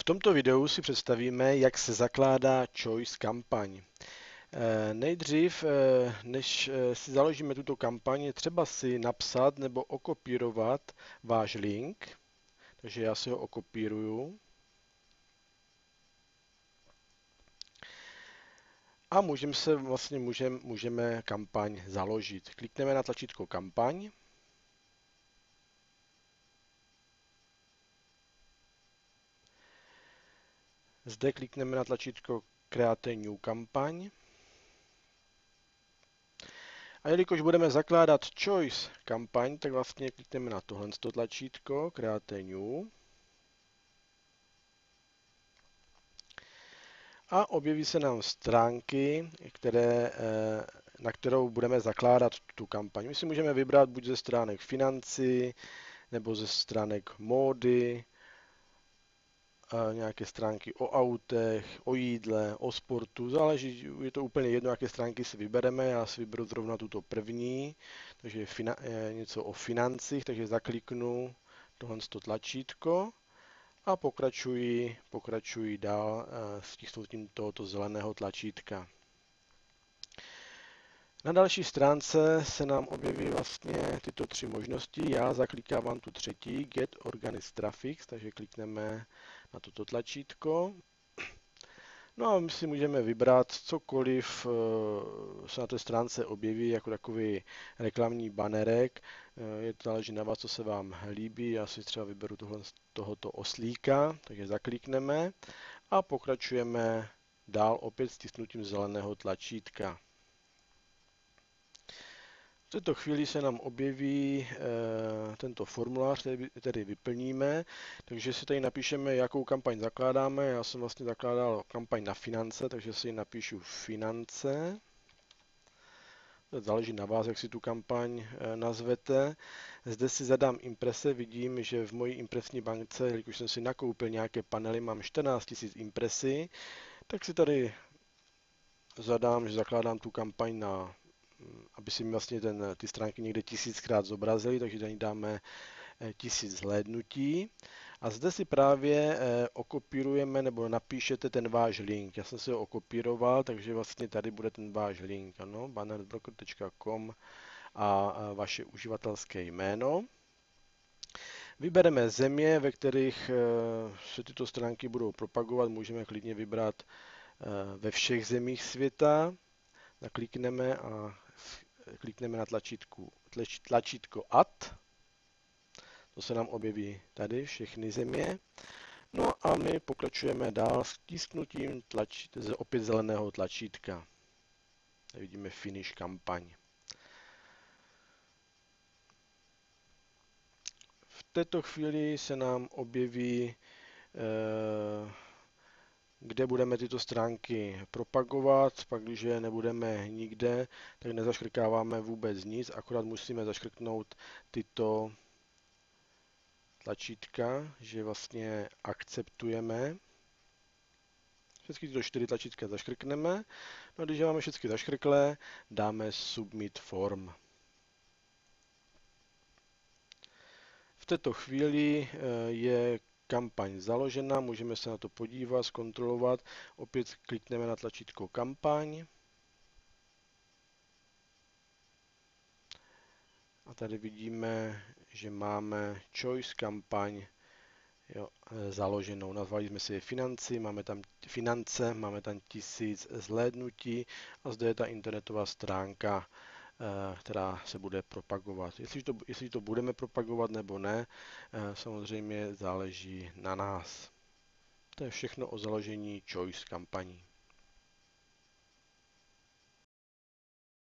tomto videu si představíme, jak se zakládá Choice kampaň. Nejdřív, než si založíme tuto kampaň, je třeba si napsat nebo okopírovat váš link. Takže já si ho okopíruju. A můžeme kampaň založit. Klikneme na tlačítko kampaň. Zde klikneme na tlačítko Create New kampaň. A jelikož budeme zakládat Choice kampaň, tak vlastně klikneme na tohle tlačítko Create New. A objeví se nám stránky, na kterou budeme zakládat tu kampaň. My si můžeme vybrat buď ze stránek financí, nebo ze stránek módy, nějaké stránky o autech, o jídle, o sportu, záleží, je to úplně jedno, jaké stránky si vybereme, já si vyberu zrovna tuto první, takže je něco o financích, takže zakliknu tohle tlačítko a pokračuji dál s stisknutím tohoto zeleného tlačítka. Na další stránce se nám objeví vlastně tyto tři možnosti. Já zaklikávám tu třetí, Get Organic Traffic, takže klikneme na toto tlačítko. No a my si můžeme vybrat cokoliv se na té stránce objeví jako takový reklamní banerek. Je to záleží na vás, co se vám líbí. Já si třeba vyberu tohoto oslíka, takže zaklikneme a pokračujeme dál opět stisknutím zeleného tlačítka. V této chvíli se nám objeví tento formulář, který vyplníme, takže si tady napíšeme, jakou kampaň zakládáme. Já jsem vlastně zakládal kampaň na finance, takže si napíšu finance. Záleží na vás, jak si tu kampaň nazvete. Zde si zadám imprese, vidím, že v mojí impresní bankce, jelikož jsem si nakoupil nějaké panely, mám 14 000 impresí, tak si tady zadám, že zakládám tu kampaň aby si vlastně ty stránky někde 1000krát zobrazily, takže tady dáme 1000 zhlédnutí. A zde si právě okopírujeme nebo napíšete ten váš link. Já jsem si ho okopíroval, takže vlastně tady bude ten váš link. Ano, bannersbroker.com a vaše uživatelské jméno. Vybereme země, ve kterých se tyto stránky budou propagovat. Můžeme klidně vybrat ve všech zemích světa. Naklikneme a klikneme na tlačítko Add. To se nám objeví tady všechny země. No a my pokračujeme dál s tisknutím opět zeleného tlačítka. Tady vidíme Finish kampaň. V této chvíli se nám objeví, kde budeme tyto stránky propagovat. Pak, když je nebudeme nikde, tak nezaškrkáváme vůbec nic, akorát musíme zaškrknout tyto tlačítka, že vlastně akceptujeme. Všechny tyto 4 tlačítka zaškrkneme. No a když máme všechny zaškrklé, dáme Submit Form. V této chvíli je kampaň založena, můžeme se na to podívat, zkontrolovat. Opět klikneme na tlačítko Kampaň. A tady vidíme, že máme Choice kampaň založenou. Nazvali jsme si je finance, máme tam 1000 zhlédnutí a zde je ta internetová stránka, která se bude propagovat. Jestli to budeme propagovat nebo ne, samozřejmě záleží na nás. To je všechno o založení Choice kampaní.